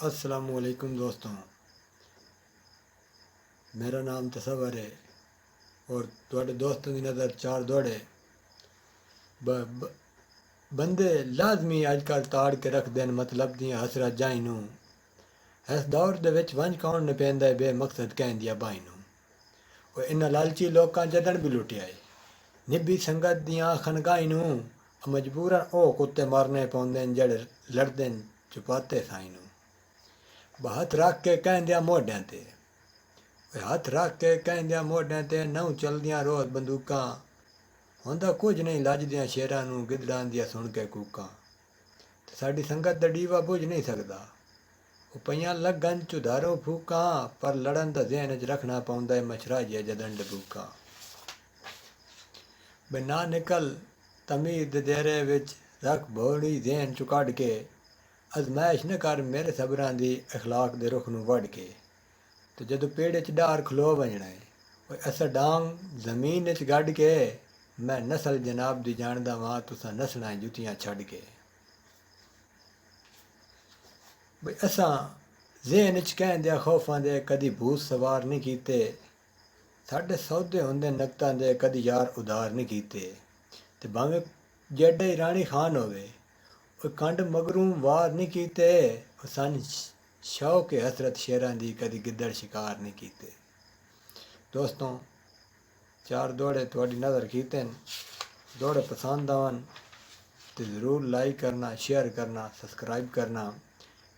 अस्सलामुअलैकुम दोस्तों, मेरा नाम तसव्वुर है और तुहाडे दोस्तों की नज़र चार दौड़े ब, बंदे लाजमी अजकल ताड़ के रख देन मतलब दी हसरत जाई नू इस दौर दे विच वंज कौन न पैंदा है बेमकसद कहंदिया बाई नू और इन लालची लोकां जदन भी लुटिया है निब्बी संगत दियां खनगाई नू मजबूरन ओ कुत्ते मारने पौंदे जड़े लड़दे छुपाते साई नू हथ रख के कहंदिया मोढियां ते हथ रख के कहंदिया मोढियां ते नहुं चलदियां रोज़ बंदूकां हुंदा कुछ नहीं लजदियां शेरां नू गिदड़ां दियां सुण के कूकां ते साडी संगत दा डीवा बुझ नहीं सकदा ਉਹ ਪਈਆਂ ਲੱਗਣ ਝੁਦਾਰੋਂ ਫੂਕਾਂ ਪਰ ਲੜਨ ਦਾ ਜ਼ਿਹਨ 'ਚ ਰੱਖਣਾ ਪਉਂਦਾ ਏ ਮਛਰਾ ਜਿਹਾ ਜਦਨ ਡਬੂਕਾਂ ਬਈ ਨਾ ਨਿਕਲ ਤਮੀਜ਼ ਦੇ ਦੇਰੇ ਵਿੱਚ ਰੱਖ ਭੋੜੀ ਜ਼ਿਹਨ 'ਚੋਂ ਕੱਢ ਕੇ ਅਜ਼ਮਾਇਸ਼ ਨਾ ਕਰ ਮੇਰੇ ਸਬਰਾਂ ਦੀ ਅਖਲਾਕ ਦੇ ਰੁਖ ਨੂੰ ਵੱਢ ਕੇ ਤੇ ਜਦੋਂ ਪੇੜੇ 'ਚ ਡਾਰ ਖਲੋ ਵਜਣਾ ਏ ਓਏ ਅਸਾਂ ਡਾਂਗ ਜ਼ਮੀਨ 'ਚ ਗੱਡ ਕੇ ਮੈਂ ਨਸਲ ਜਨਾਬ ਦੀ ਜਾਣਦਾ ਵਾਂ ਤੁਸਾਂ ਨਸਲਾਂ ਜੁੱਤੀਆਂ ਛੱਡ ਕੇ ਬਈ ਅਸਾਂ ਜ਼ਿਹਨ 'ਚ ਕਹਿੰਦਿਆਂ ਖੌਫਾਂ ਦੇ ਕਦੀ ਭੂਤ ਸਵਾਰ ਨਹੀਂ ਕੀਤੇ ਸਾਡੇ ਸੌਦੇ ਹੁੰਦੇ ਨਕਤਾਂ ਦੇ ਕਦੀ ਯਾਰ ਉਧਾਰ ਨਹੀਂ ਕੀਤੇ ਤੇ ਭਾਵੇਂ ਜਿਹੜੇ ਰਾਣੀ ਖਾਨ ਹੋਵੇ ਉਹ ਕੰਡ ਮਗਰੂ ਵਾਰ ਨਹੀਂ ਕੀਤੇ ਉਹ ਸਨ ਸ਼ੌਕ ਹਸਰਤ ਸ਼ੇਰਾਂ ਦੀ ਕਦੀ ਗਿੱਦੜ ਸ਼ਿਕਾਰ ਨਹੀਂ ਕੀਤੇ ਦੋਸਤੋਂ ਚਾਰ ਦੌੜੇ ਤੁਹਾਡੀ ਨਜ਼ਰ ਕੀਤੇ दौड़े पसंद आवन तो ज़रूर लाइक करना शेयर करना सब्सक्राइब करना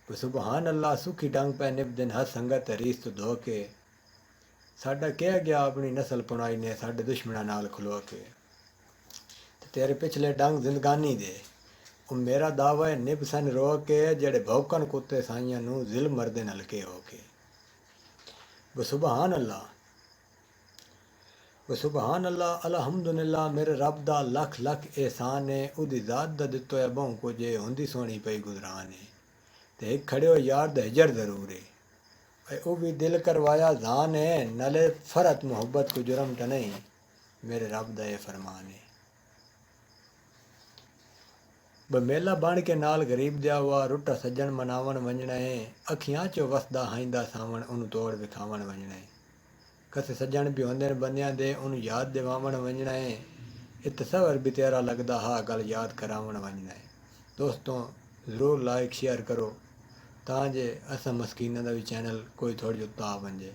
सुबहान अल्लाह सुखी डंग पै निभ दिन हर संगत रीस तो धो के साडा कह गया अपनी नस्ल पुनाई ने साडे दुश्मना नाल खलो के तेरे पिछले डंग जिंदगानी दे ਉਹ मेरा दावा है निभ सन रो के जेड़े भौकन कुत्ते साइयां नू ज़िल्म मरदे नलके हो के सुबहान अल्लाह अलहमदुलिल्लाह मेरे रब दा लख लख एहसान है उदी ज़ात दा दित्तो है बहु कुछ हुंदी सोहनी पई गुजरान है ते एक खड़े हो यार दा हिजर ज़रूर है वो भी दिल करवाया जान है नले फरत मोहब्बत को जुर्म ट नहीं मेरे रब दा ये फरमान है मेला बन के नाल गरीब दिया हुआ रुटा सज्जन मनावन वंजना है अखियां चो वसदा हाइंदा सावण उन्हों तोड़ विखावन वंजना है कसे सज्जन भी होंदे ने बंदियां दे उन्हों याद दिवावन वंजना है इत तसव्वुर भी तेरा लगदा हा गल याद करावन वंजना है दोस्तों ज़रूर लाइक शेयर करो तांजे असां मस्कीनां दा भी चैनल कोई थोड़ी जो ता वंजे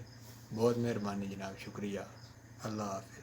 बहुत मेहरबानी जनाब शुक्रिया अल्लाह हाफ़िज़।